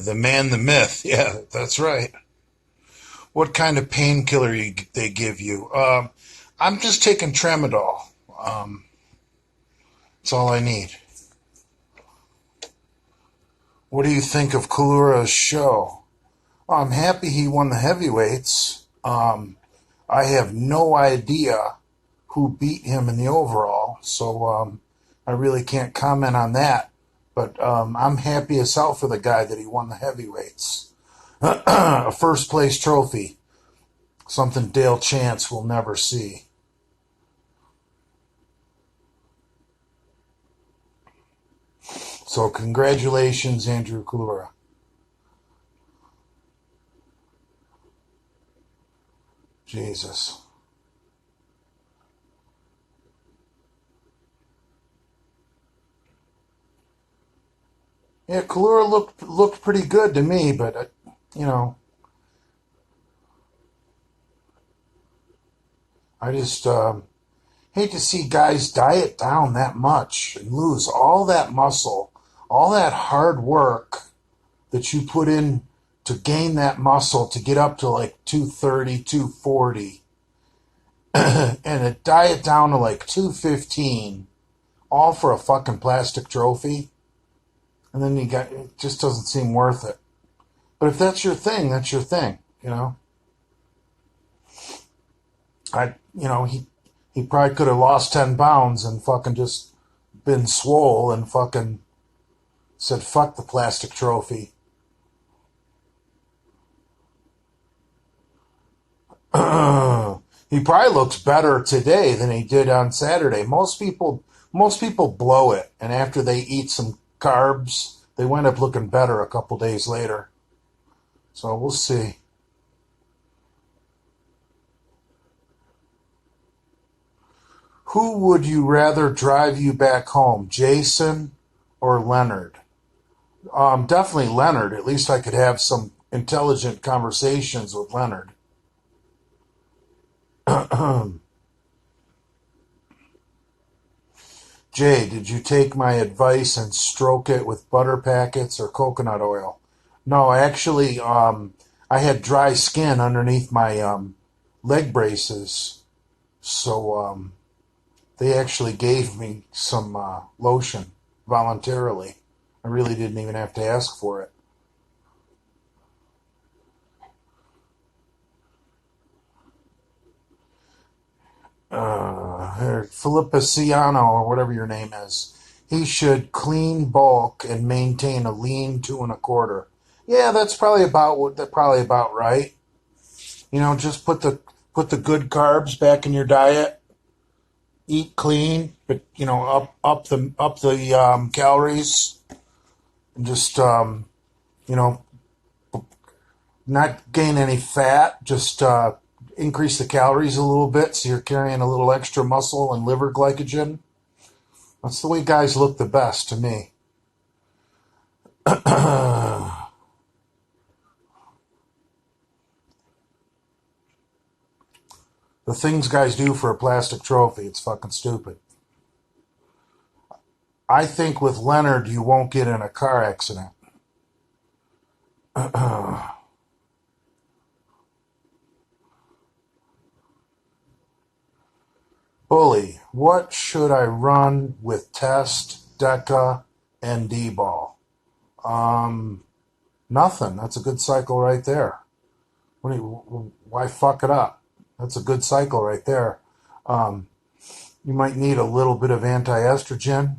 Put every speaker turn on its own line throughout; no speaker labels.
the man, the myth. Yeah, that's right. What kind of painkiller they give you? I'm just taking tramadol. Um, that's all I need. What do you think of Kalura's show? Well, I'm happy he won the heavyweights. I have no idea who beat him in the overall, so I really can't comment on that. But I'm happy as hell for the guy that he won the heavyweights. A first place trophy, something Dale Chance will never see. So congratulations, Andrew Kalura. Jesus. Yeah, Kalura looked pretty good to me, but you know, I just hate to see guys diet down that much and lose all that muscle, all that hard work that you put in to gain that muscle to get up to like 230, 240, and it diet down to like 215, all for a fucking plastic trophy. And then it just doesn't seem worth it. But if that's your thing, that's your thing, you know. He probably could have lost 10 pounds and fucking just been swole and fucking said fuck the plastic trophy. He probably looks better today than he did on Saturday. Most people blow it, and after they eat some carbs, they wind up looking better a couple days later. So we'll see. Who would you rather drive you back home, Jason or Leonard? Definitely Leonard. At least I could have some intelligent conversations with Leonard. Jay, did you take my advice and stroke it with butter packets or coconut oil? No, actually, I had dry skin underneath my leg braces, so they actually gave me some lotion voluntarily. I really didn't even have to ask for it. Philippa Ciano, or whatever your name is, he should clean bulk and maintain a lean 2.25. Yeah, that's probably about right. You know, just put the good carbs back in your diet. Eat clean, but you know, up the calories, and just you know, not gain any fat. Just increase the calories a little bit, so you're carrying a little extra muscle and liver glycogen. That's the way guys look the best to me. The things guys do for a plastic trophy, it's fucking stupid. I think with Leonard, you won't get in a car accident. Bully, what should I run with Test, Deca, and D-ball? Um, Nothing. That's a good cycle right there. Why fuck it up? That's a good cycle right there. Um, you might need a little bit of anti-estrogen,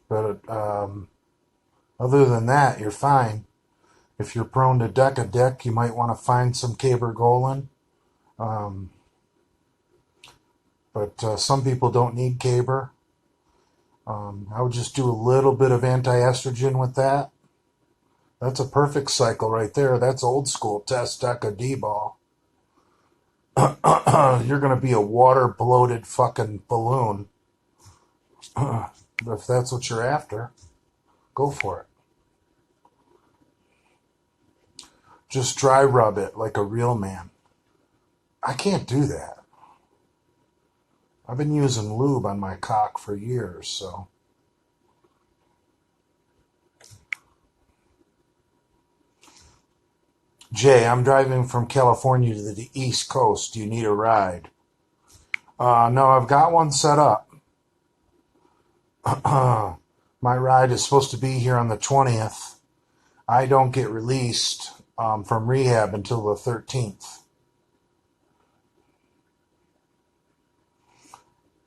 but other than that, you're fine. If you're prone to Deca Dick, you might want to find some cabergoline. Um, but some people don't need caber. I would just do a little bit of anti-estrogen with that. That's a perfect cycle right there. That's old school Test Deca D-ball. You're going to be a water bloated fucking balloon. If that's what you're after, go for it. Just dry rub it like a real man. I can't do that. I've been using lube on my cock for years, so. Jay, I'm driving from California to the East Coast. Do you need a ride? No, I've got one set up. My ride is supposed to be here on the 20th. I don't get released from rehab until the 13th.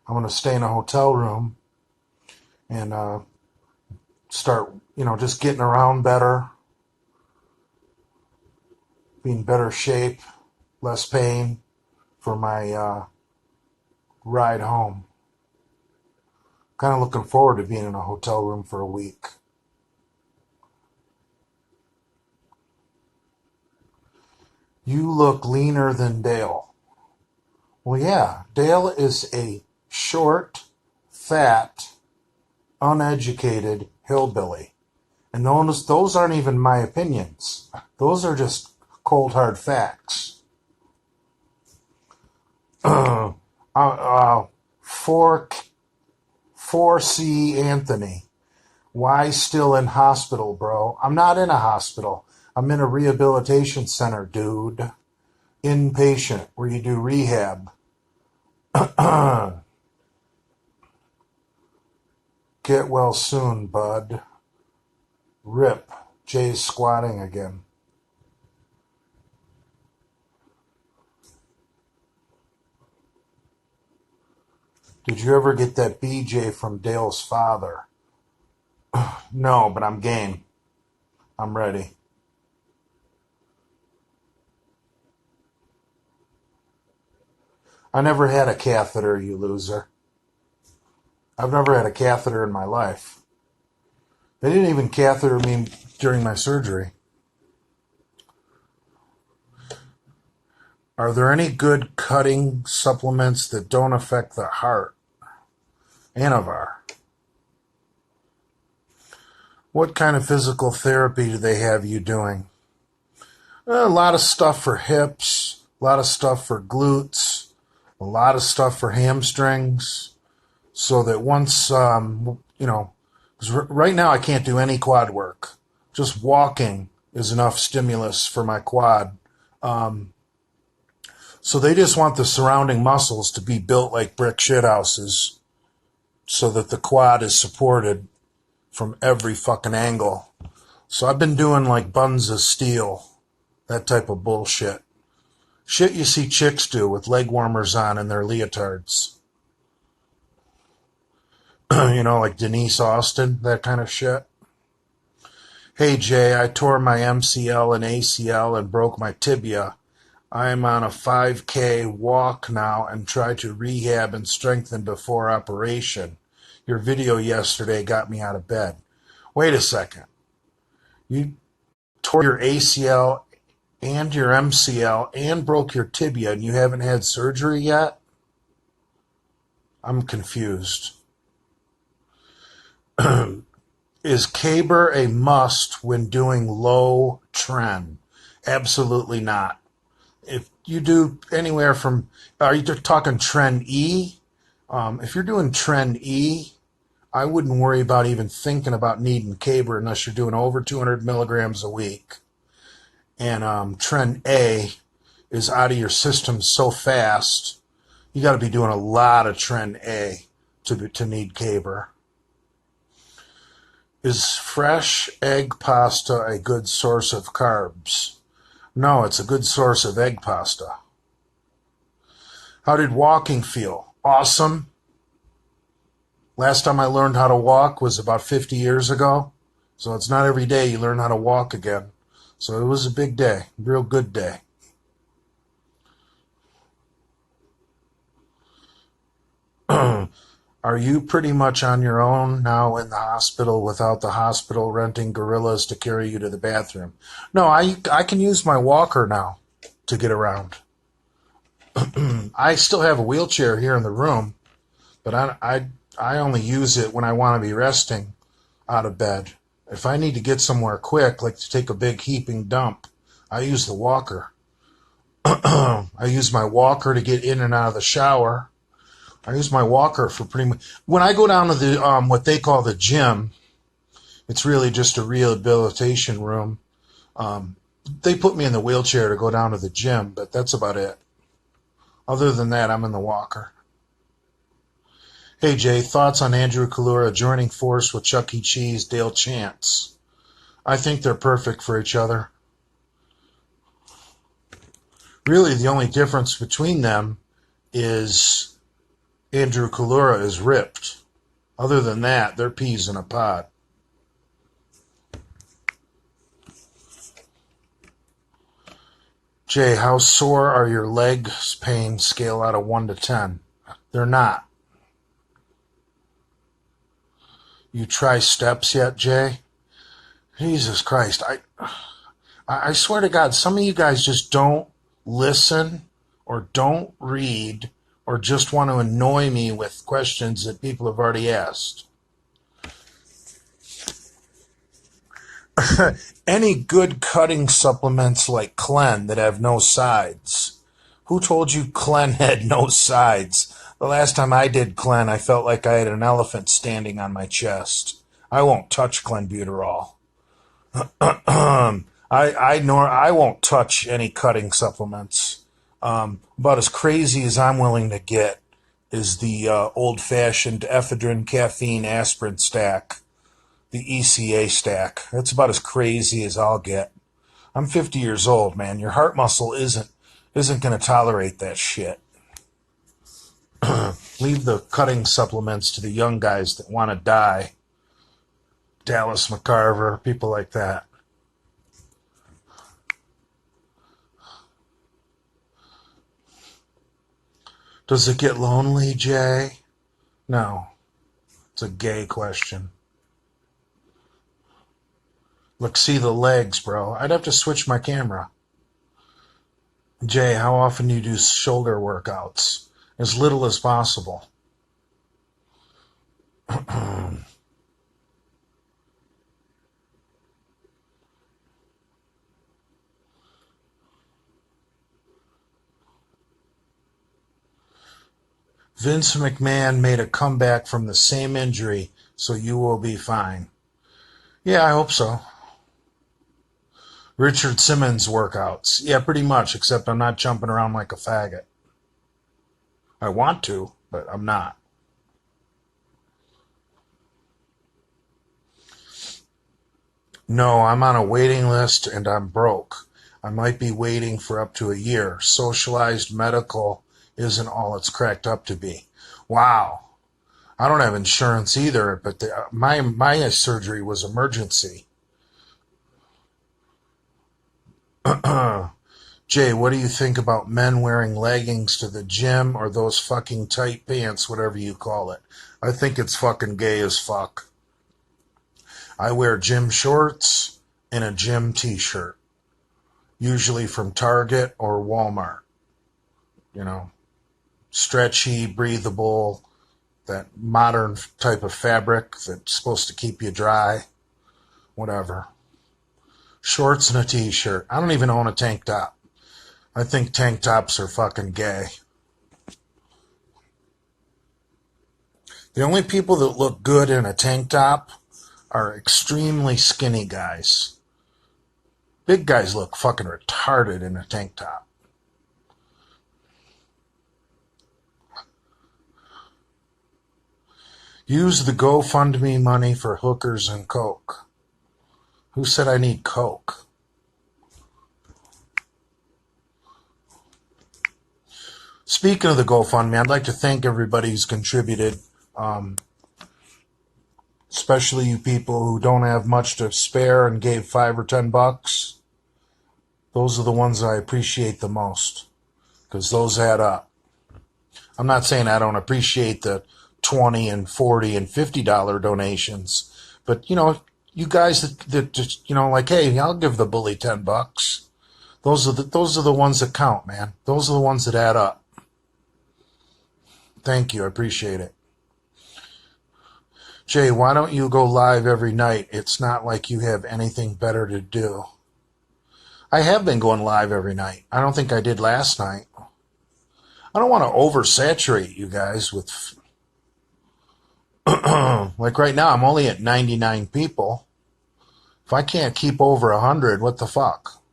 I'm going to stay in a hotel room and start, just getting around better, be in better shape, less pain for my ride home. Kind of looking forward to being in a hotel room for a week. You look leaner than Dale. Well, yeah, Dale is a short, fat, uneducated hillbilly. And those aren't even my opinions. Those are just cold, hard facts. 4C Anthony. Why still in hospital, bro? I'm not in a hospital. I'm in a rehabilitation center, dude. Inpatient, where you do rehab. Get well soon, bud. Rip. Jay's squatting again. Did you ever get that BJ from Dale's father? No, but I'm game. I'm ready. I never had a catheter, you loser. I've never had a catheter in my life. They didn't even catheter me during my surgery. Are there any good cutting supplements that don't affect the heart? Anavar. What kind of physical therapy do they have you doing? A lot of stuff for hips, a lot of stuff for glutes, a lot of stuff for hamstrings, so that once, because right now I can't do any quad work. Just walking is enough stimulus for my quad. So they just want the surrounding muscles to be built like brick shithouses so that the quad is supported from every fucking angle. So I've been doing like buns of steel, that type of bullshit. Shit you see chicks do with leg warmers on in their leotards. Like Denise Austin, that kind of shit. Hey Jay, I tore my MCL and ACL and broke my tibia. I am on a 5K walk now and try to rehab and strengthen before operation. Your video yesterday got me out of bed. Wait a second. You tore your ACL and your MCL and broke your tibia and you haven't had surgery yet? I'm confused. Is caber a must when doing low trend? Absolutely not. If you do anywhere from, are you talking trend E? If you're doing trend E, I wouldn't worry about even thinking about needing caber unless you're doing over 200 milligrams a week. And trend A is out of your system so fast, you got to be doing a lot of trend A to need caber. Is fresh egg pasta a good source of carbs? No, it's a good source of egg pasta. How did walking feel? Awesome. Last time I learned how to walk was about 50 years ago. So it's not every day you learn how to walk again. So it was a big day, a real good day. Are you pretty much on your own now in the hospital without the hospital renting gorillas to carry you to the bathroom? No, I can use my walker now to get around. I still have a wheelchair here in the room, but I only use it when I want to be resting out of bed. If I need to get somewhere quick, like to take a big heaping dump, I use the walker. I use my walker to get in and out of the shower. I use my walker for pretty much... When I go down to the what they call the gym, it's really just a rehabilitation room. They put me in the wheelchair to go down to the gym, but that's about it. Other than that, I'm in the walker. Hey Jay, thoughts on Andrew Kalura joining force with Chuck E. Cheese, Dale Chance? I think they're perfect for each other. Really, the only difference between them is Andrew Kalura is ripped. Other than that, they're peas in a pod. Jay, how sore are your leg pain scale out of 1 to 10? They're not. You try steps yet, Jay? Jesus Christ. I swear to God, some of you guys just don't listen or don't read or just want to annoy me with questions that people have already asked. Any good cutting supplements like Clen that have no sides? Who told you Clen had no sides? The last time I did Clen, I felt like I had an elephant standing on my chest. I won't touch clenbuterol. I won't touch any cutting supplements. About as crazy as I'm willing to get is the old-fashioned ephedrine, caffeine, aspirin stack, the ECA stack. That's about as crazy as I'll get. I'm 50 years old, man. Your heart muscle isn't going to tolerate that shit. Leave the cutting supplements to the young guys that want to die. Dallas McCarver, people like that. Does it get lonely, Jay? No. It's a gay question. Look, see the legs, bro. I'd have to switch my camera. Jay, how often do you do shoulder workouts? As little as possible. Vince McMahon made a comeback from the same injury, so you will be fine. Yeah, I hope so. Richard Simmons workouts. Yeah, pretty much, except I'm not jumping around like a faggot. I want to, but I'm not. No, I'm on a waiting list and I'm broke. I might be waiting for up to a year. Socialized medical isn't all it's cracked up to be. Wow. I don't have insurance either, but my surgery was emergency. Jay, what do you think about men wearing leggings to the gym or those fucking tight pants, whatever you call it? I think it's fucking gay as fuck. I wear gym shorts and a gym t-shirt, usually from Target or Walmart. You know, stretchy, breathable, that modern type of fabric that's supposed to keep you dry, whatever. Shorts and a t-shirt. I don't even own a tank top. I think tank tops are fucking gay. The only people that look good in a tank top are extremely skinny guys. Big guys look fucking retarded in a tank top. Use the GoFundMe money for hookers and coke. Who said I need coke? Speaking of the GoFundMe, I'd like to thank everybody who's contributed, especially you people who don't have much to spare and gave $5 or $10. Those are the ones I appreciate the most, because those add up. I'm not saying I don't appreciate the $20 and $40 and $50 donations, but you guys that just like, hey, I'll give the bully $10. Those are the ones that count, man. Those are the ones that add up. Thank you, I appreciate it. Jay, why don't you go live every night? It's not like you have anything better to do. I have been going live every night. I don't think I did last night. I don't want to oversaturate you guys with... like right now, I'm only at 99 people. If I can't keep over 100, what the fuck?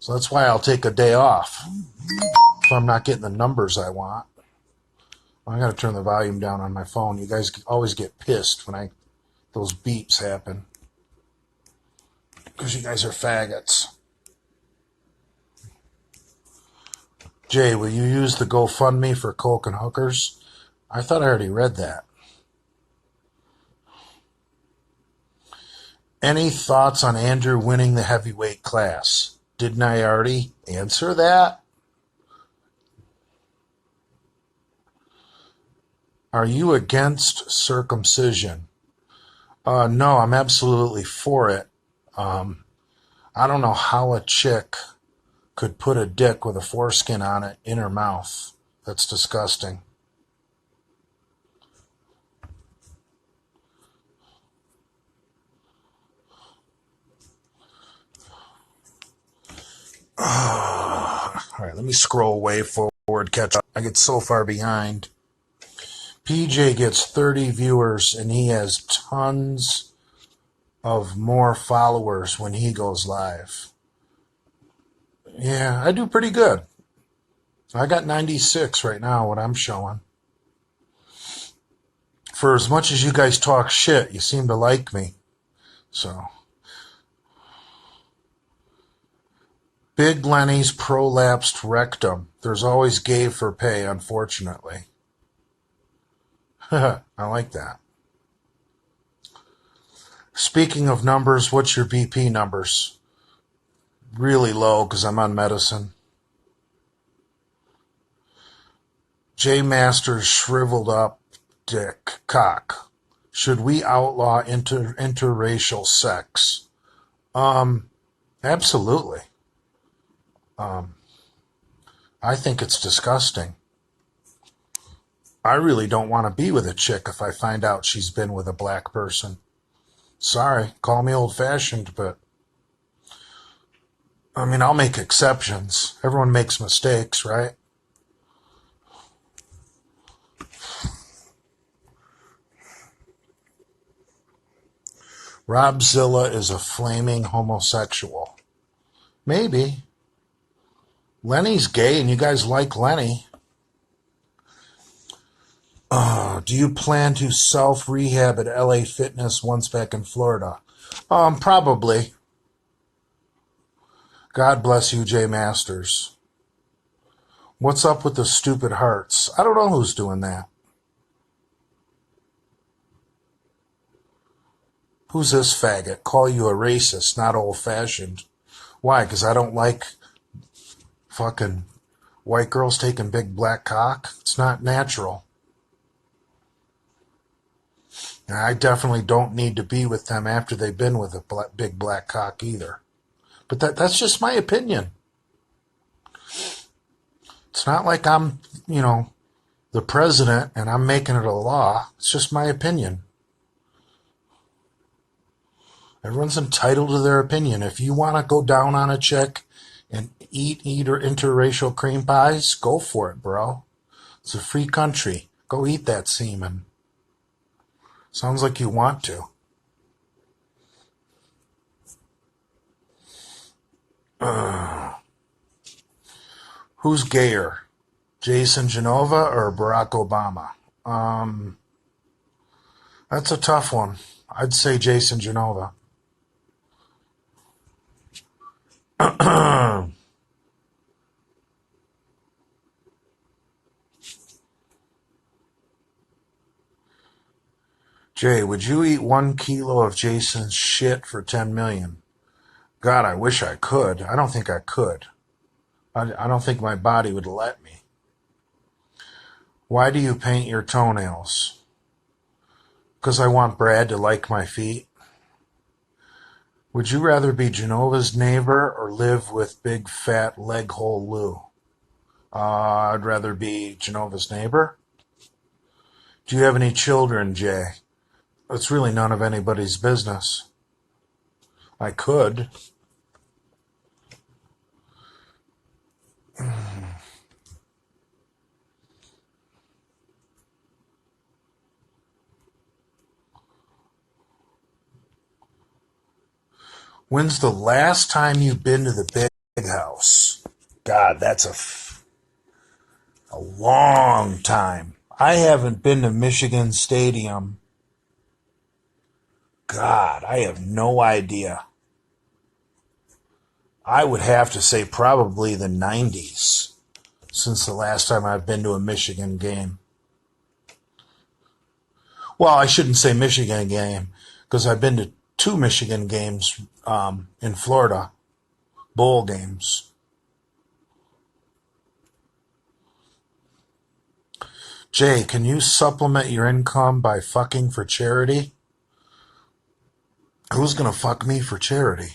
So that's why I'll take a day off if I'm not getting the numbers I want. I got to turn the volume down on my phone. You guys always get pissed when those beeps happen because you guys are faggots. Jay, will you use the GoFundMe for coke and hookers? I thought I already read that. Any thoughts on Andrew winning the heavyweight class? Didn't I already answer that? Are you against circumcision? No, I'm absolutely for it. I don't know how a chick could put a dick with a foreskin on it in her mouth. That's disgusting. All right, let me scroll way forward, catch up. I get so far behind. PJ gets 30 viewers and he has tons of more followers when he goes live. Yeah, I do pretty good. I got 96 right now, what I'm showing. For as much as you guys talk shit, you seem to like me. So, Big Lenny's prolapsed rectum. There's always gay for pay, unfortunately. I like that. Speaking of numbers, what's your BP numbers? Really low because I'm on medicine. J Masters shriveled up dick cock. Should we outlaw interracial sex? Absolutely. I think it's disgusting. I really don't want to be with a chick if I find out she's been with a black person. Sorry, call me old-fashioned, but I mean, I'll make exceptions. Everyone makes mistakes, right? Robzilla is a flaming homosexual. Maybe. Lenny's gay and you guys like Lenny. Do you plan to self-rehab at LA Fitness once back in Florida? Probably. God bless you, Jay Masters. What's up with the stupid hearts? I don't know who's doing that. Who's this faggot? Call you a racist, not old-fashioned. Why? Because I don't like fucking white girls taking big black cock? It's not natural. And I definitely don't need to be with them after they've been with a big black cock either. But that's just my opinion. It's not like I'm, the president and I'm making it a law. It's just my opinion. Everyone's entitled to their opinion. If you want to go down on a chick and eat interracial cream pies, go for it, bro. It's a free country. Go eat that semen. Sounds like you want to. Who's gayer? Jason Genova or Barack Obama? That's a tough one. I'd say Jason Genova. Jay, would you eat 1 kilo of Jason's shit for 10 million? God, I wish I could. I don't think I could. I don't think my body would let me. Why do you paint your toenails? Because I want Brad to like my feet. Would you rather be Genova's neighbor or live with big fat leg hole Lou? I'd rather be Genova's neighbor. Do you have any children, Jay? It's really none of anybody's business. I could. When's the last time you've been to the big house. God, that's a long time. I haven't been to Michigan Stadium. God, I have no idea. I would have to say probably the 90s since the last time I've been to a Michigan game. Well, I shouldn't say Michigan game because I've been to two Michigan games in Florida, bowl games. Jay, can you supplement your income by fucking for charity? Who's gonna fuck me for charity?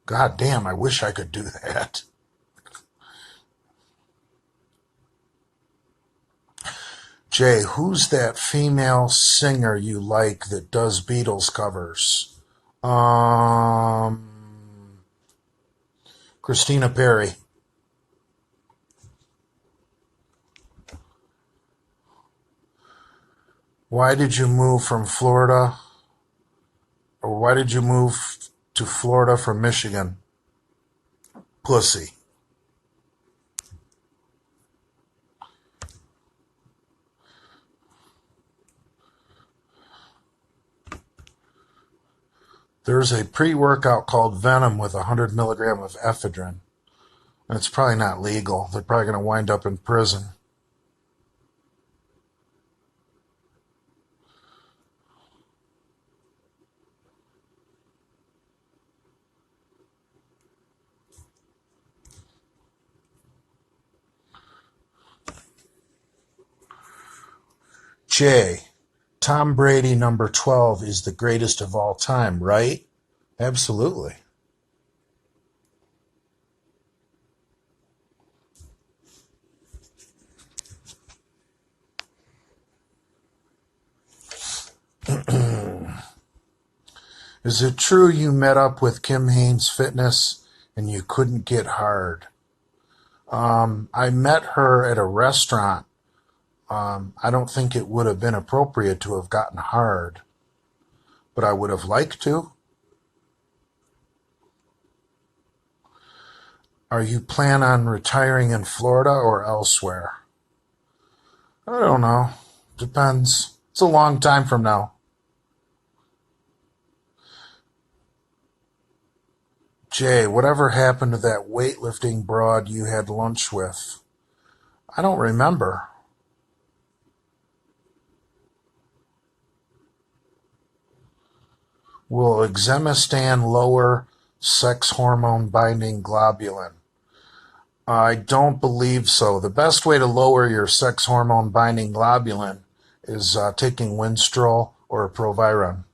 God damn, I wish I could do that. Jay, who's that female singer you like that does Beatles covers? Christina Perry. Why did you move from Florida? Or why did you move to Florida from Michigan? Pussy. There's a pre-workout called Venom with 100 milligram of ephedrine. And it's probably not legal. They're probably going to wind up in prison. Jay, Tom Brady number 12 is the greatest of all time, right? Absolutely. Is it true you met up with Kim Haynes Fitness and you couldn't get hard? I met her at a restaurant. I don't think it would have been appropriate to have gotten hard, but I would have liked to. Are you plan on retiring in Florida or elsewhere? I don't know. Depends. It's a long time from now. Jay, whatever happened to that weightlifting broad you had lunch with? I don't remember. Will exemestan lower sex hormone binding globulin? I don't believe so. The best way to lower your sex hormone binding globulin is taking Winstrol or Proviron.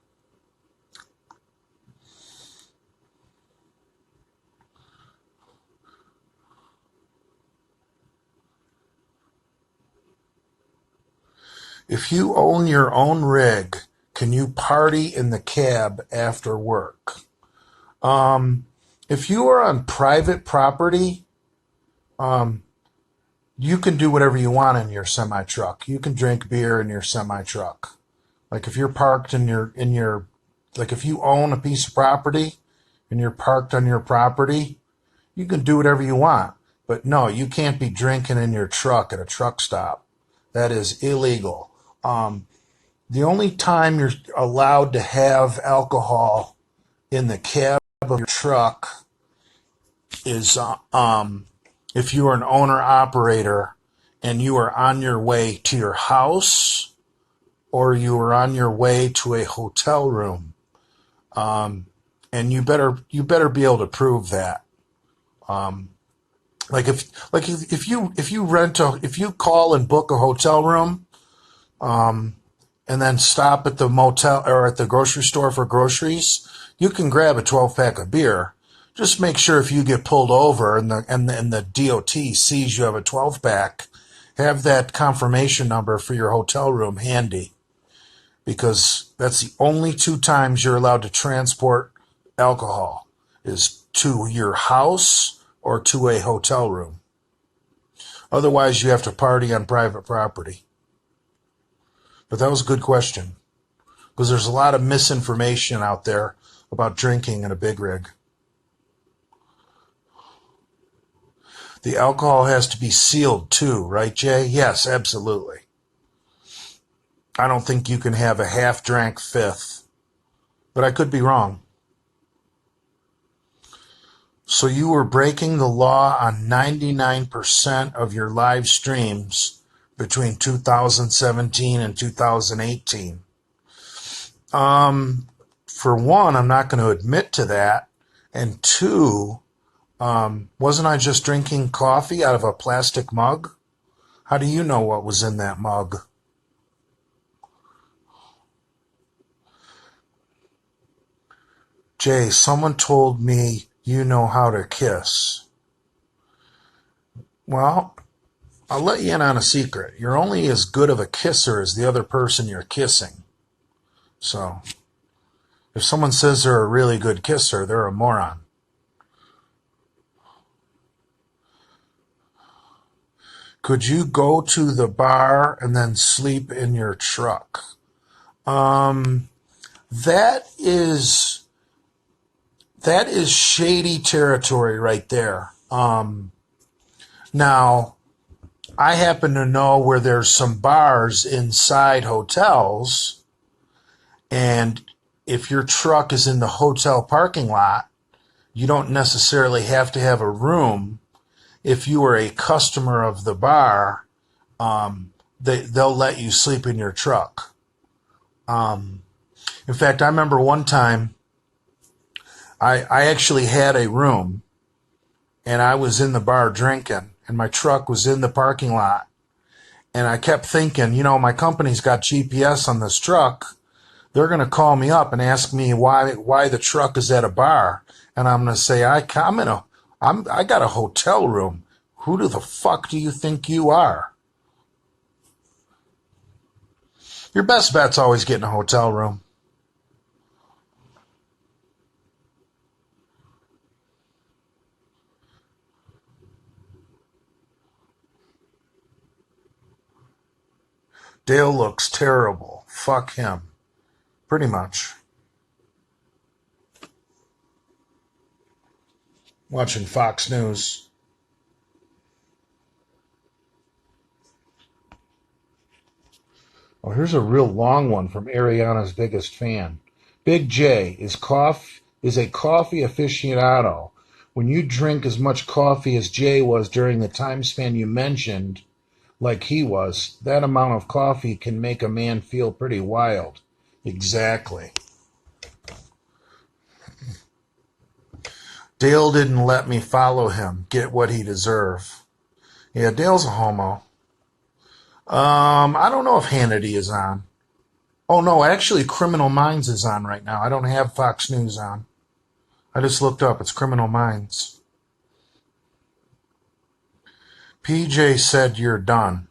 If you own your own rig, can you party in the cab after work? If you are on private property, you can do whatever you want in your semi truck. You can drink beer in your semi truck. Like if you're parked in your like if you own a piece of property and you're parked on your property, you can do whatever you want. But no, you can't be drinking in your truck at a truck stop. That is illegal. The only time you're allowed to have alcohol in the cab of your truck is if you are an owner operator and you are on your way to your house or you are on your way to a hotel room, and you better be able to prove that. If you call and book a hotel room, and then stop at the motel or at the grocery store for groceries, you can grab a 12-pack of beer. Just make sure if you get pulled over and the DOT sees you have a 12-pack, have that confirmation number for your hotel room handy, because that's the only two times you're allowed to transport alcohol is to your house or to a hotel room. Otherwise, you have to party on private property. But that was a good question, because there's a lot of misinformation out there about drinking in a big rig. The alcohol has to be sealed too, right, Jay? Yes, absolutely. I don't think you can have a half-drank fifth, but I could be wrong. So you were breaking the law on 99% of your live streams between 2017 and 2018. For one, I'm not going to admit to that. And two, wasn't I just drinking coffee out of a plastic mug? How do you know what was in that mug? Jay, someone told me you know how to kiss. Well, I'll let you in on a secret. You're only as good of a kisser as the other person you're kissing. So, if someone says they're a really good kisser, they're a moron. Could you go to the bar and then sleep in your truck? Um, that is that is shady territory right there. Now, I happen to know where there's some bars inside hotels, and if your truck is in the hotel parking lot, you don't necessarily have to have a room. If you are a customer of the bar, they'll let you sleep in your truck. In fact, I remember one time I actually had a room and I was in the bar drinking and my truck was in the parking lot. And I kept thinking, my company's got GPS on this truck. They're going to call me up and ask me why the truck is at a bar. And I'm going to say, I got a hotel room. Who the fuck do you think you are? Your best bet's always getting a hotel room. Dale looks terrible. Fuck him. Pretty much. Watching Fox News. Oh, here's a real long one from Ariana's biggest fan. Big J is a coffee aficionado. When you drink as much coffee as Jay was during the time span you mentioned, like he was, that amount of coffee can make a man feel pretty wild. Exactly. Dale didn't let me follow him, get what he deserved. Yeah, Dale's a homo. I don't know if Hannity is on. Oh no, actually Criminal Minds is on right now. I don't have Fox News on. I just looked up. It's Criminal Minds. PJ said you're done.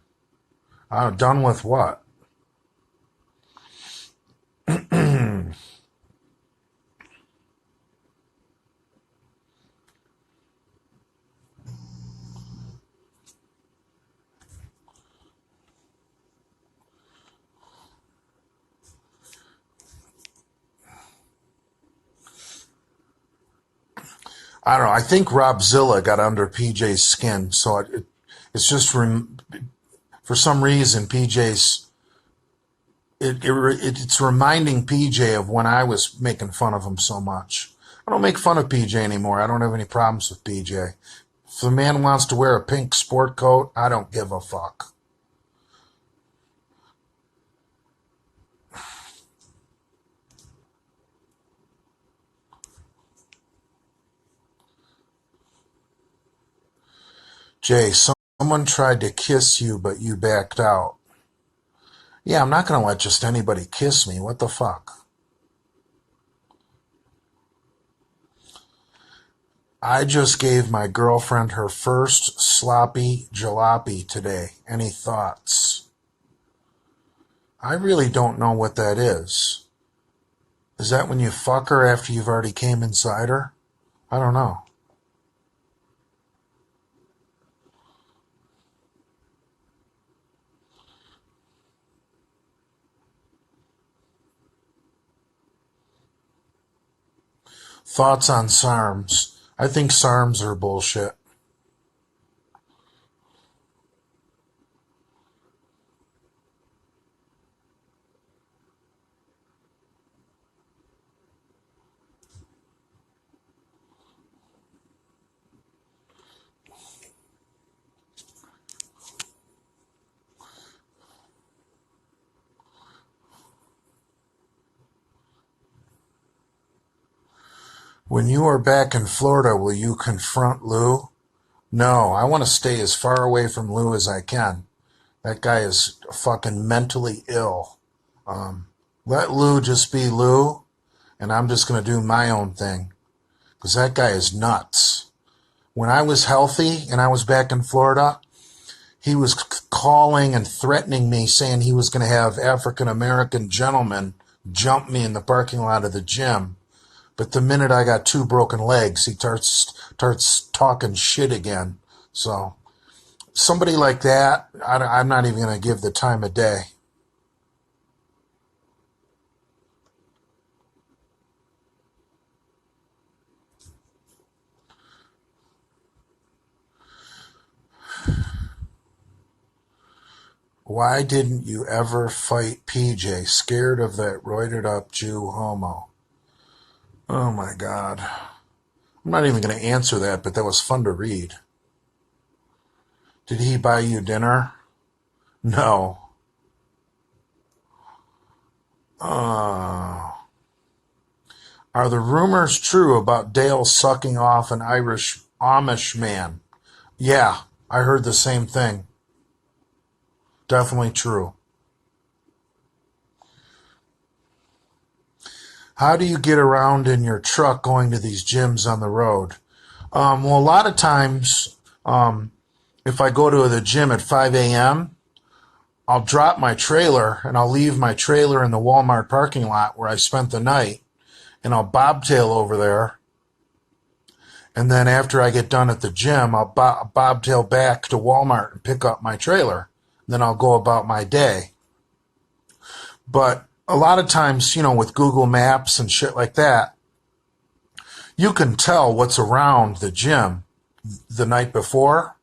Done with what? I don't know. I think Rob Zilla got under PJ's skin, so it's just for some reason it's reminding PJ of when I was making fun of him so much. I don't make fun of PJ anymore. I don't have any problems with PJ. If a man wants to wear a pink sport coat, I don't give a fuck. Jay, someone tried to kiss you, but you backed out. Yeah, I'm not going to let just anybody kiss me. What the fuck? I just gave my girlfriend her first sloppy jalopy today. Any thoughts? I really don't know what that is. Is that when you fuck her after you've already came inside her? I don't know. Thoughts on SARMs? I think SARMs are bullshit. When you are back in Florida, will you confront Lou? No, I want to stay as far away from Lou as I can. That guy is fucking mentally ill. Let Lou just be Lou, and I'm just going to do my own thing. Because that guy is nuts. When I was healthy and I was back in Florida, he was calling and threatening me, saying he was going to have African American gentlemen jump me in the parking lot of the gym. But the minute I got 2 broken legs, he starts talking shit again. So somebody like that, I'm not even going to give the time of day. Why didn't you ever fight PJ? Scared of that roided up Jew homo. Oh my God. I'm not even going to answer that, but that was fun to read. Did he buy you dinner? No. Are the rumors true about Dale sucking off an Irish Amish man? Yeah, I heard the same thing. Definitely true. How do you get around in your truck going to these gyms on the road? Well, a lot of times, if I go to the gym at 5 a.m., I'll drop my trailer and I'll leave my trailer in the Walmart parking lot where I spent the night, and I'll bobtail over there. And then after I get done at the gym, I'll bobtail back to Walmart and pick up my trailer. Then I'll go about my day. But a lot of times, with Google Maps and shit like that, you can tell what's around the gym the night before.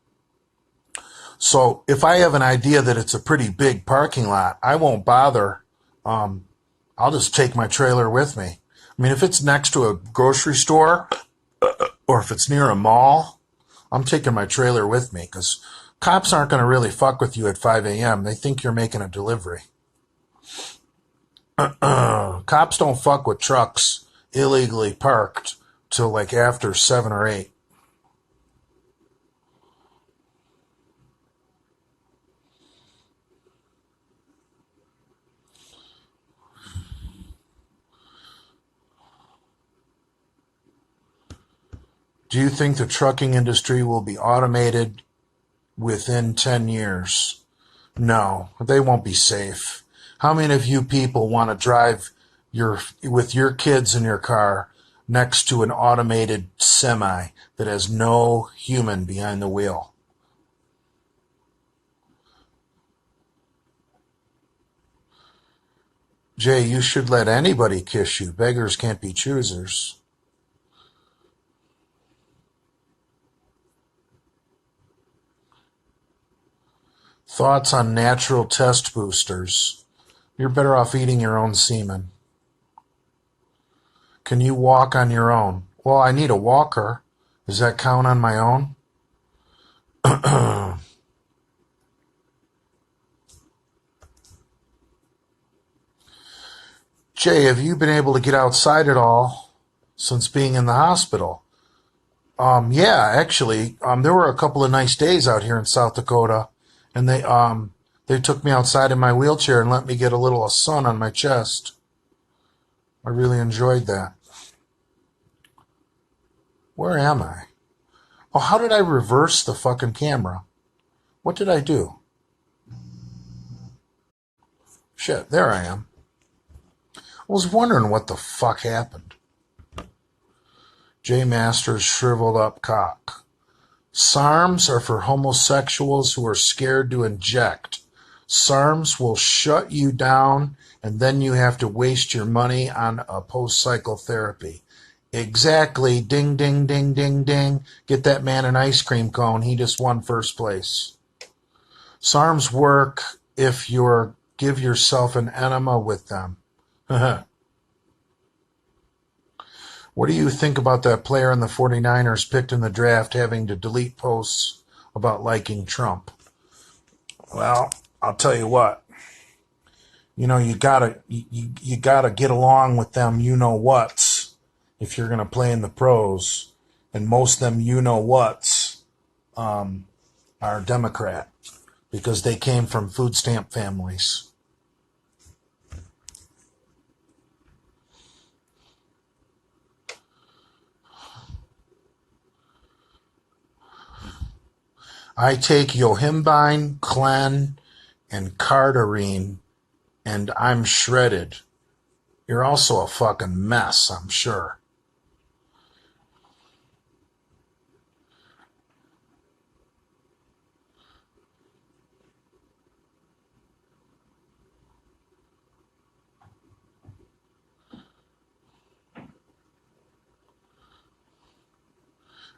So if I have an idea that it's a pretty big parking lot, I won't bother. I'll just take my trailer with me. I mean, if it's next to a grocery store or if it's near a mall, I'm taking my trailer with me because cops aren't going to really fuck with you at 5 a.m. They think you're making a delivery. Cops don't fuck with trucks illegally parked till like after 7 or 8. Do you think the trucking industry will be automated within 10 years? No, they won't be safe. How many of you people want to drive with your kids in your car next to an automated semi that has no human behind the wheel? Jay, you should let anybody kiss you. Beggars can't be choosers. Thoughts on natural test boosters? You're better off eating your own semen. Can you walk on your own? Well, I need a walker. Does that count on my own? Jay, have you been able to get outside at all since being in the hospital? Yeah, actually, there were a couple of nice days out here in South Dakota, and they took me outside in my wheelchair and let me get a little sun on my chest. I really enjoyed that. Where am I? Oh, how did I reverse the fucking camera? What did I do? Shit, there I am. I was wondering what the fuck happened. J Masters shriveled up cock. SARMs are for homosexuals who are scared to inject. SARMs will shut you down and then you have to waste your money on a post-cycle therapy. Exactly. Ding, ding, ding, ding, ding. Get that man an ice cream cone. He just won first place. SARMs work if you give yourself an enema with them. What do you think about that player in the 49ers picked in the draft having to delete posts about liking Trump? Well, I'll tell you what. You gotta get along with them. You know what's. if you're going to play in the pros. And most of them you-know-whats are Democrat because they came from food stamp families. I take yohimbine, clen, and cardarine, and I'm shredded. You're also a fucking mess, I'm sure.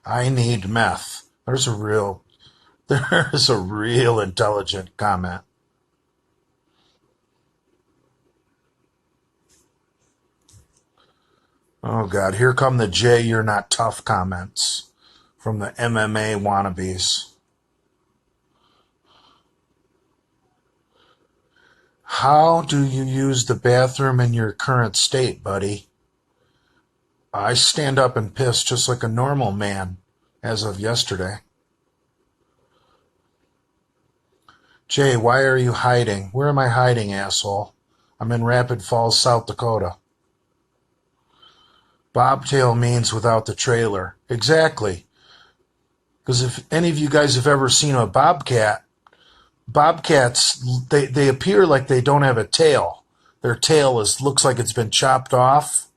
I need meth. There's a real intelligent comment. Oh God, here come the Jay you're not tough comments from the MMA wannabes. How do you use the bathroom in your current state, buddy? I stand up and piss just like a normal man as of yesterday. Jay, why are you hiding? Where am I hiding, asshole? I'm in Rapid Falls, South Dakota. Bobtail means without the trailer. Exactly. Because if any of you guys have ever seen a bobcat, bobcats, they appear like they don't have a tail. Their tail looks like it's been chopped off.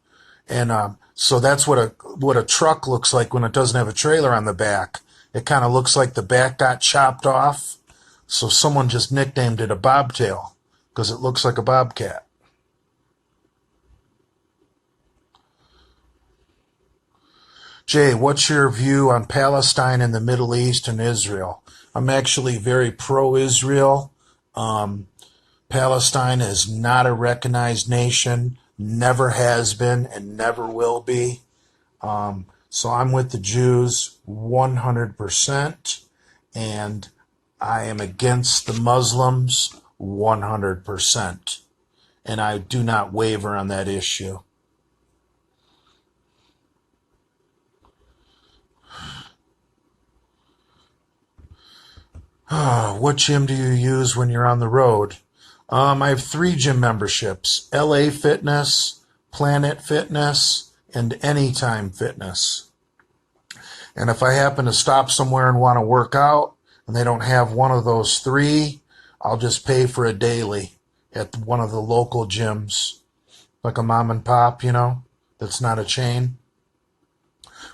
And so that's what a truck looks like when it doesn't have a trailer on the back. It kind of looks like the back got chopped off. So someone just nicknamed it a bobtail because it looks like a bobcat. Jay, what's your view on Palestine and the Middle East and Israel? I'm actually very pro-Israel. Palestine is not a recognized nation, never has been, and never will be. So I'm with the Jews 100%, and I am against the Muslims 100%. And I do not waver on that issue. What gym do you use when you're on the road? I have 3 gym memberships: LA Fitness, Planet Fitness, and Anytime Fitness. And if I happen to stop somewhere and want to work out and they don't have one of those 3, I'll just pay for a daily at one of the local gyms, like a mom and pop, that's not a chain.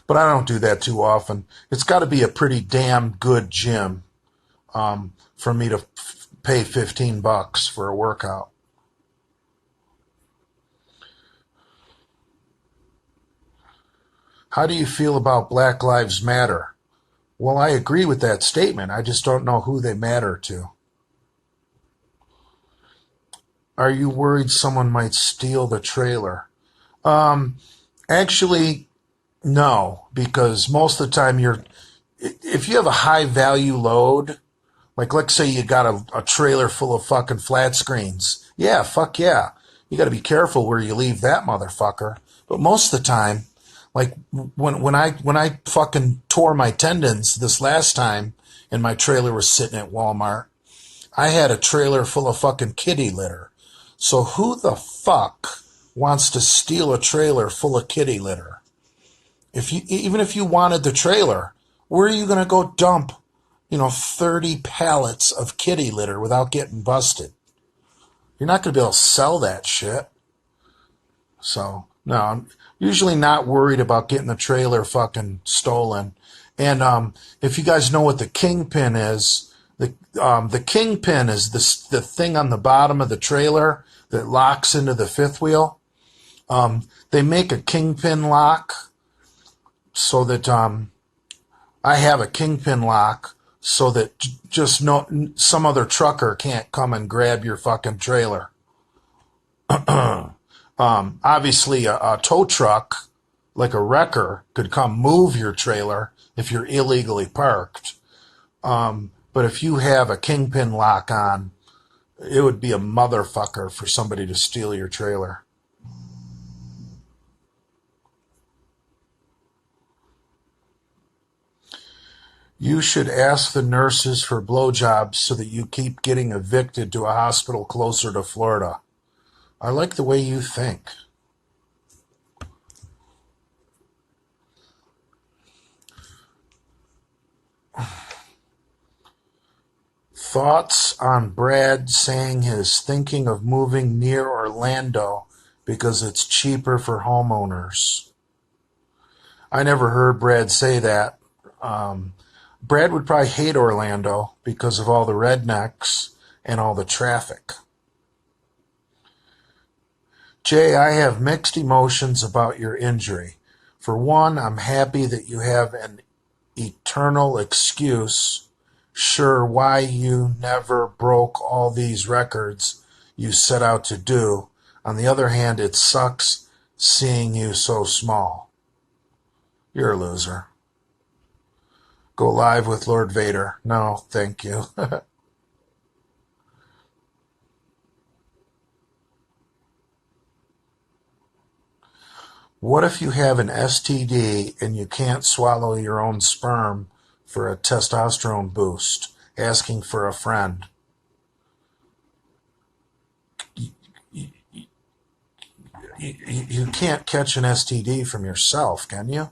But I don't do that too often. It's got to be a pretty damn good gym for me to pay $15 for a workout. How do you feel about Black Lives Matter? Well, I agree with that statement. I just don't know who they matter to. Are you worried someone might steal the trailer? Actually, no, because most of the time if you have a high value load, like let's say you got a trailer full of fucking flat screens. Yeah, fuck yeah. You got to be careful where you leave that motherfucker. But most of the time, like when I fucking tore my tendons this last time and my trailer was sitting at Walmart, I had a trailer full of fucking kitty litter. So who the fuck wants to steal a trailer full of kitty litter? Even if you wanted the trailer, where are you going to go dump 30 pallets of kitty litter without getting busted? You're not going to be able to sell that shit. So, no, I'm usually not worried about getting the trailer fucking stolen. And if you guys know what the kingpin is, the kingpin is the thing on the bottom of the trailer that locks into the fifth wheel. They make a kingpin lock so that I have a kingpin lock so that just some other trucker can't come and grab your fucking trailer. Obviously, a tow truck, like a wrecker, could come move your trailer if you're illegally parked. But if you have a kingpin lock on, it would be a motherfucker for somebody to steal your trailer. You should ask the nurses for blowjobs so that you keep getting evicted to a hospital closer to Florida. I like the way you think. Thoughts on Brad saying he's thinking of moving near Orlando because it's cheaper for homeowners? I never heard Brad say that. Brad would probably hate Orlando because of all the rednecks and all the traffic. Jay, I have mixed emotions about your injury. For one, I'm happy that you have an eternal excuse. Sure, why you never broke all these records you set out to do. On the other hand, it sucks seeing you so small. You're a loser. Go live with Lord Vader. No, thank you. What if you have an STD and you can't swallow your own sperm for a testosterone boost? Asking for a friend. You can't catch an STD from yourself, can you?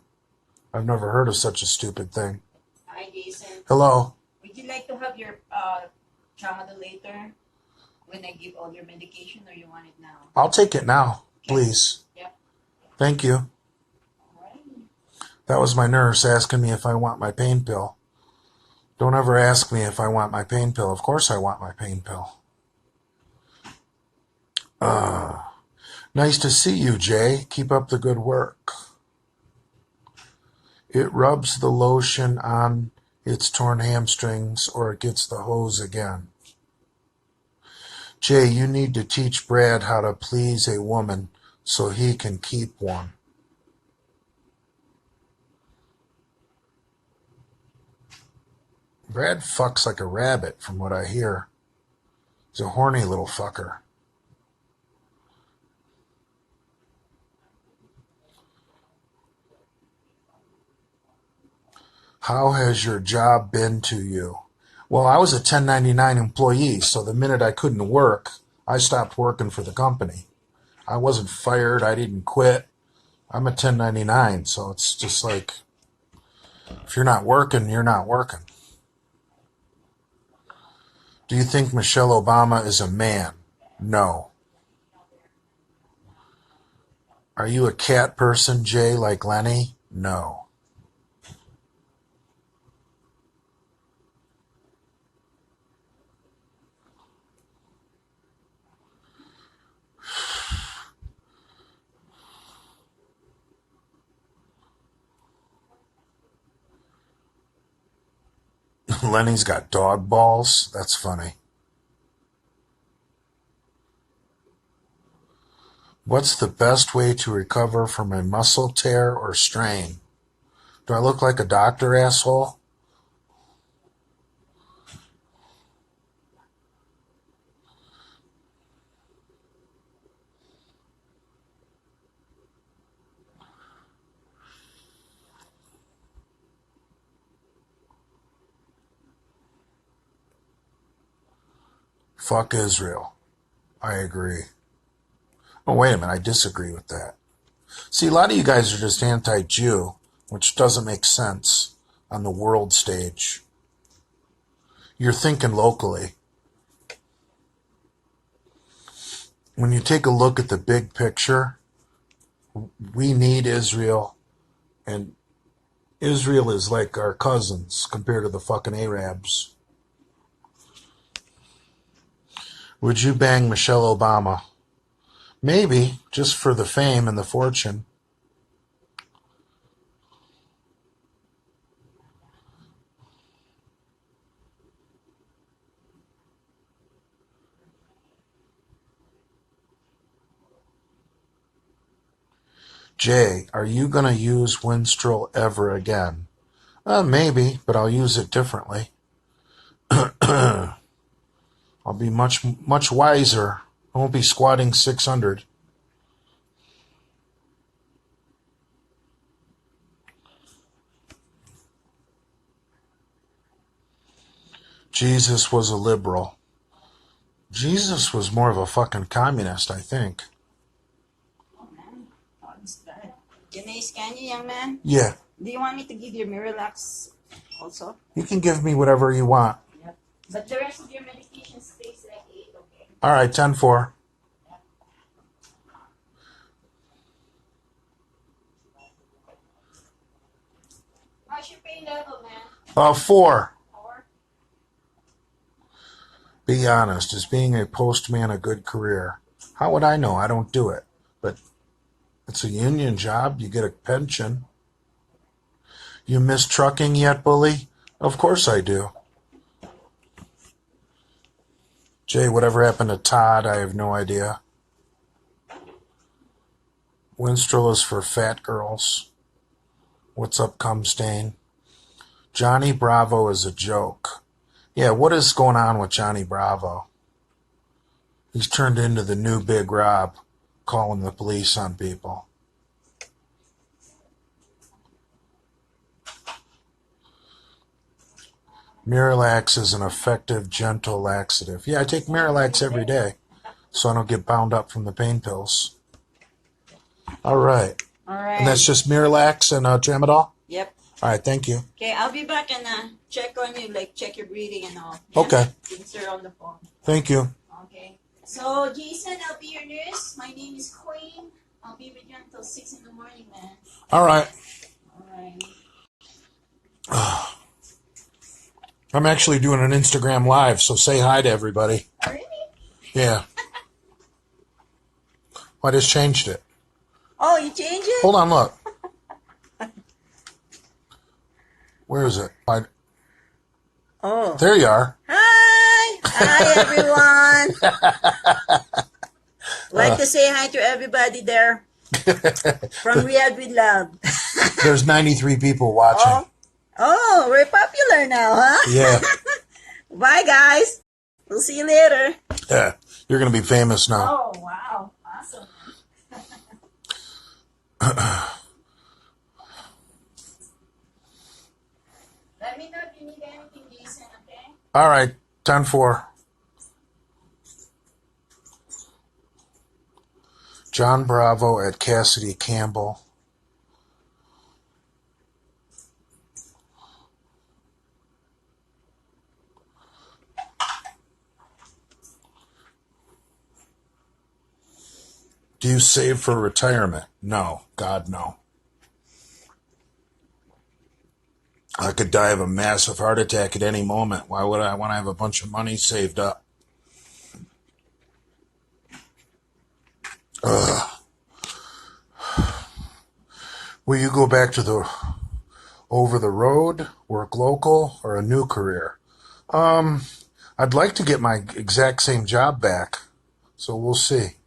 I've never heard of such a stupid thing.
Hi, Jason.
Hello.
Would you like to have your tramadol later when I give all your medication, or you want it now?
I'll take it now, please.
Yep.
Thank you.
All right.
That was my nurse asking me if I want my pain pill. Don't ever ask me if I want my pain pill. Of course I want my pain pill. Nice to see you, Jay. Keep up the good work. It rubs the lotion on its torn hamstrings or it gets the hose again. Jay, you need to teach Brad how to please a woman so he can keep one. Brad fucks like a rabbit, from what I hear. He's a horny little fucker. How has your job been to you? Well, I was a 1099 employee, so the minute I couldn't work, I stopped working for the company. I wasn't fired. I didn't quit. I'm a 1099, so it's just like, if you're not working, you're not working. Do you think Michelle Obama is a man? No. Are you a cat person, Jay, like Lenny? No. Lenny's got dog balls? That's funny. What's the best way to recover from a muscle tear or strain? Do I look like a doctor, asshole? Fuck Israel. I agree. Oh, wait a minute. I disagree with that. See, a lot of you guys are just anti-Jew, which doesn't make sense on the world stage. You're thinking locally. When you take a look at the big picture, we need Israel, and Israel is like our cousins compared to the fucking Arabs. Would you bang Michelle Obama? Maybe, just for the fame and the fortune. Jay, are you going to use Winstrol ever again? Maybe, but I'll use it differently. I'll be much wiser. I won't be squatting 600. Jesus was a liberal. Jesus was more of a fucking communist, I think.
Oh, man. Oh, it's bad. Can I scan you, young man?
Yeah.
Do you want me to give you Miralax also?
You can give me whatever you want.
Yep. But the rest of your medication stays like 8, okay?
All right, 10-4.
How's your pain level, man?
4.
4?
Be honest. Is being a postman a good career? How would I know? I don't do it. But it's a union job. You get a pension. You miss trucking yet, bully? Of course I do. Jay, whatever happened to Todd? I have no idea. Winstrel is for fat girls. What's up, Cumstain? Johnny Bravo is a joke. Yeah, what is going on with Johnny Bravo? He's turned into the new Big Rob, calling the police on people. Miralax is an effective, gentle laxative. Yeah, I take Miralax every day, so I don't get bound up from the pain pills. All right.
All right.
And that's just Miralax and Tramadol?
Yep.
All right, thank you.
Okay, I'll be back and check on you, like check your breathing and all.
Okay.
Since you're on the phone.
Thank you.
Okay. So, Jason, I'll be your nurse. My name is Queen. I'll be with you until 6 in the morning, man.
All right.
All right.
I'm actually doing an Instagram Live, so say hi to everybody.
Really?
Yeah. I just changed it.
Oh, you changed it?
Hold on, look. Where is it?
Oh.
There you are.
Hi! Hi, everyone! Like to say hi to everybody there. From Riyadh with Love.
There's 93 people watching.
Oh, we're popular now, huh?
Yeah.
Bye, guys. We'll see you later.
Yeah. You're going to be famous now.
Oh, wow. Awesome. Let me know if you need anything, Jason, okay?
All right. 10-4. John Bravo at Cassidy Campbell. Do you save for retirement? No. God, no. I could die of a massive heart attack at any moment. Why would I want to have a bunch of money saved up? Ugh. Will you go back to the over the road, work local, or a new career? I'd like to get my exact same job back, so we'll see.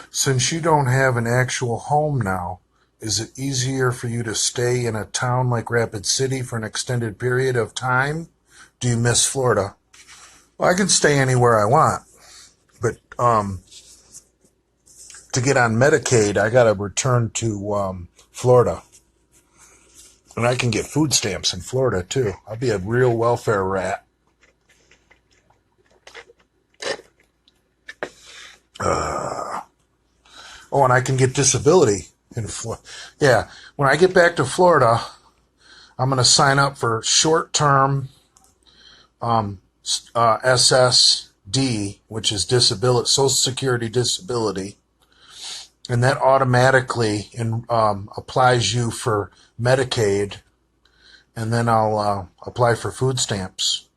Since you don't have an actual home now, is it easier for you to stay in a town like Rapid City for an extended period of time? Do you miss Florida? Well, I can stay anywhere I want, but to get on Medicaid, I got to return to Florida. And I can get food stamps in Florida, too. I'll be a real welfare rat. Oh, and I can get disability in Florida. Yeah, when I get back to Florida, I'm going to sign up for short-term SSD, which is disability, Social Security disability, and that automatically applies you for Medicaid, and then I'll apply for food stamps.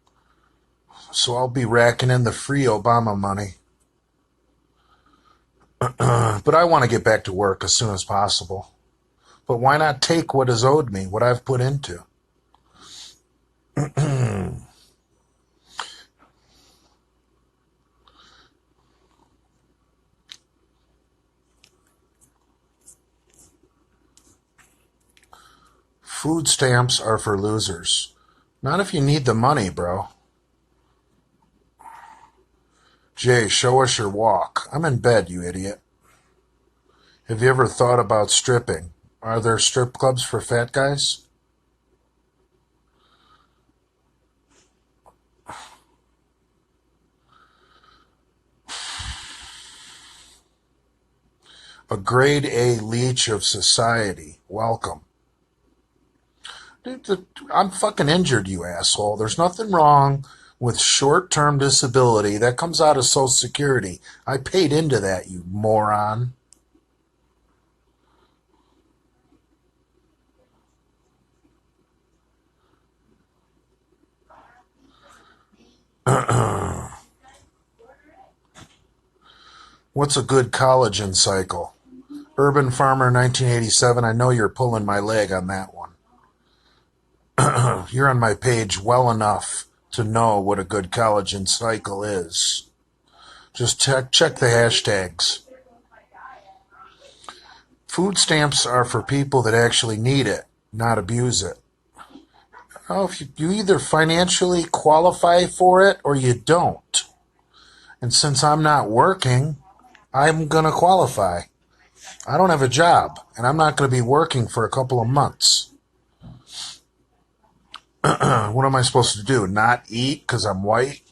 So I'll be racking in the free Obama money. But I want to get back to work as soon as possible. But why not take what is owed me, what I've put into? Food stamps are for losers. Not if you need the money, bro. Jay, show us your walk. I'm in bed, you idiot. Have you ever thought about stripping? Are there strip clubs for fat guys? A grade A leech of society. Welcome. Dude, I'm fucking injured, you asshole. There's nothing wrong with short-term disability. That comes out of Social Security. I paid into that, you moron. What's a good collagen cycle? Urban Farmer 1987. I know you're pulling my leg on that one. You're on my page well enough to know what a good collagen cycle is. Just check the hashtags. Food stamps are for people that actually need it, not abuse it. Oh, if you either financially qualify for it or you don't. And since I'm not working, I'm going to qualify. I don't have a job, and I'm not going to be working for a couple of months. What am I supposed to do? Not eat because I'm white?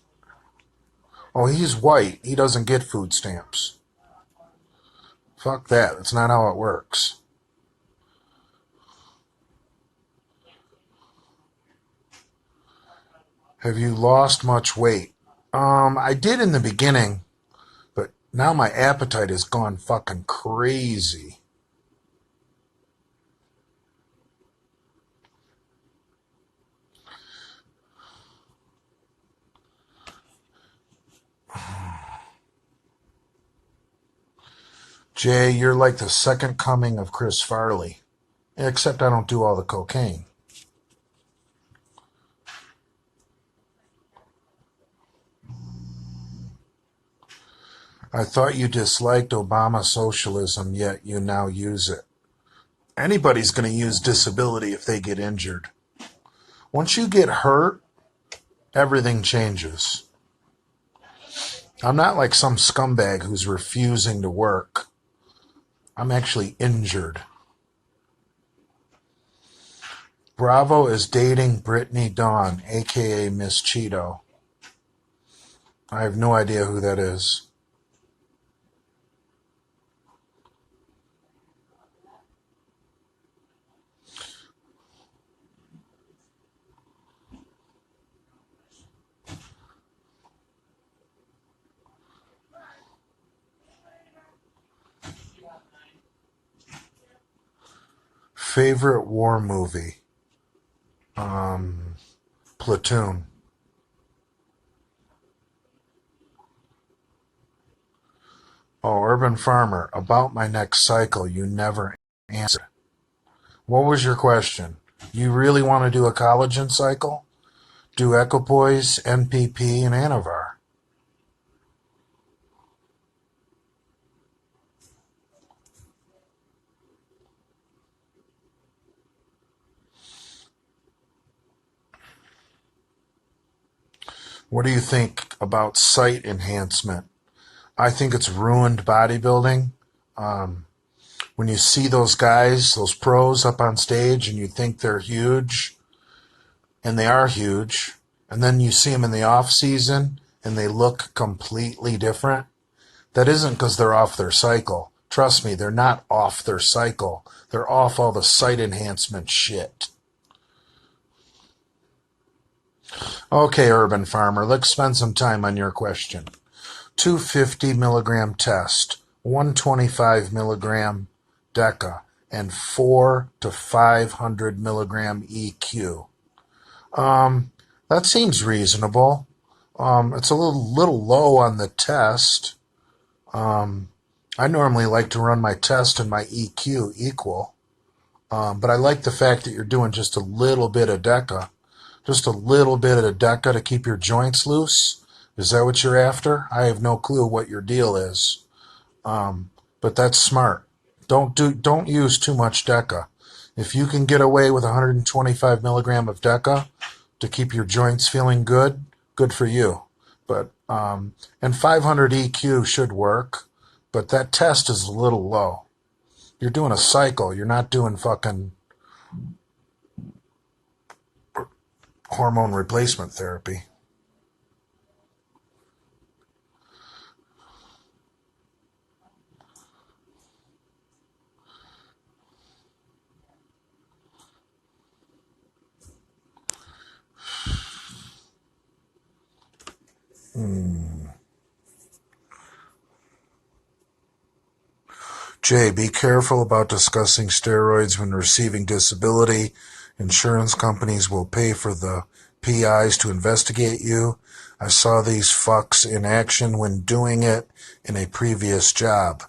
Oh, he's white. He doesn't get food stamps. Fuck that. That's not how it works. Have you lost much weight? I did in the beginning, but now my appetite has gone fucking crazy. Jay, you're like the second coming of Chris Farley. Except I don't do all the cocaine. I thought you disliked Obama socialism, yet you now use it. Anybody's going to use disability if they get injured. Once you get hurt, everything changes. I'm not like some scumbag who's refusing to work. I'm actually injured. Bravo is dating Brittany Dawn, a.k.a. Miss Cheeto. I have no idea who that is. Favorite war movie? Platoon. Oh, Urban Farmer. About my next cycle, you never answered. What was your question? You really want to do a collagen cycle? Do Equipoise, NPP, and Anavar. What do you think about site enhancement? I think it's ruined bodybuilding. When you see those guys, those pros up on stage, and you think they're huge, and they are huge, and then you see them in the off season, and they look completely different, that isn't because they're off their cycle. Trust me, they're not off their cycle. They're off all the site enhancement shit. Okay, Urban Farmer, let's spend some time on your question. 250 milligram test, 125 milligram DECA, and 4 to 500 milligram EQ. That seems reasonable. It's a little low on the test. I normally like to run my test and my EQ equal, but I like the fact that you're doing just a little bit of DECA. Just a little bit of DECA to keep your joints loose. Is that what you're after? I have no clue what your deal is, but that's smart. Don't use too much DECA. If you can get away with 125 milligram of DECA to keep your joints feeling good, good for you. But and 500 EQ should work, but that test is a little low. You're doing a cycle. You're not doing fucking hormone replacement therapy. Jay, be careful about discussing steroids when receiving disability. Insurance companies will pay for the PIs to investigate you. I saw these fucks in action when doing it in a previous job.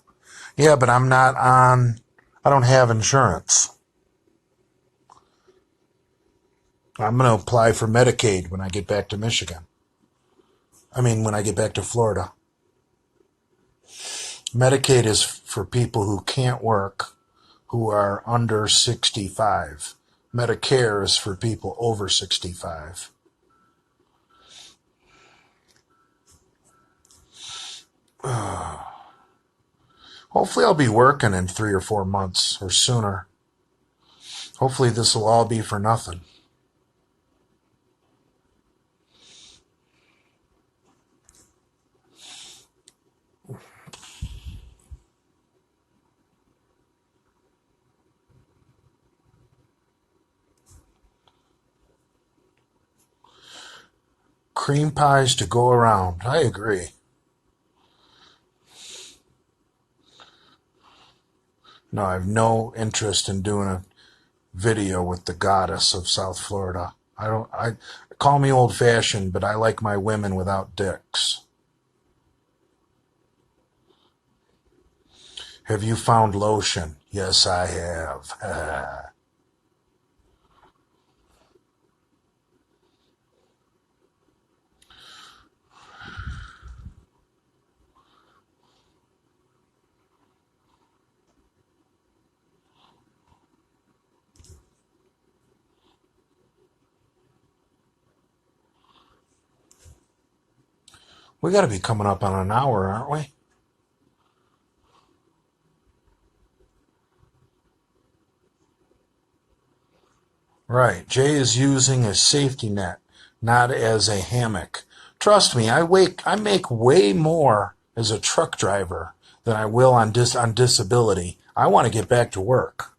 Yeah, but I don't have insurance. I'm going to apply for Medicaid when I get back to Michigan. When I get back to Florida. Medicaid is for people who can't work, who are under 65. Medicare is for people over 65. Hopefully I'll be working in 3 or 4 months or sooner. Hopefully this will all be for nothing. Cream pies to go around. I agree. No, I have no interest in doing a video with the goddess of South Florida. I call me old-fashioned, but I like my women without dicks. Have you found lotion? Yes, I have. We got to be coming up on an hour, aren't we? Right. Jay is using a safety net, not as a hammock. Trust me, I make way more as a truck driver than I will on disability. I want to get back to work.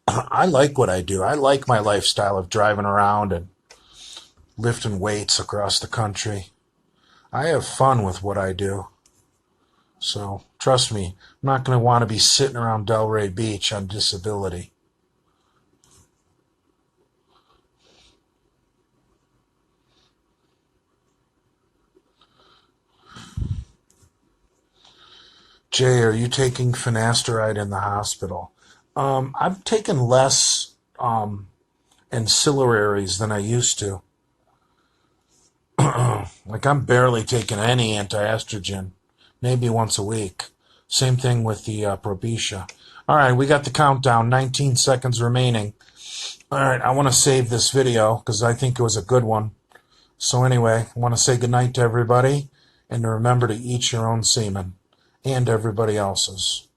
I like what I do. I like my lifestyle of driving around and lifting weights across the country. I have fun with what I do. So, trust me, I'm not going to want to be sitting around Delray Beach on disability. Jay, are you taking finasteride in the hospital? I'm taking less ancillaries than I used to. Like I'm barely taking any anti-estrogen, maybe once a week. Same thing with the Propecia. All right, we got the countdown, 19 seconds remaining. All right, I want to save this video because I think it was a good one. So anyway, I want to say goodnight to everybody and to remember to eat your own semen and everybody else's.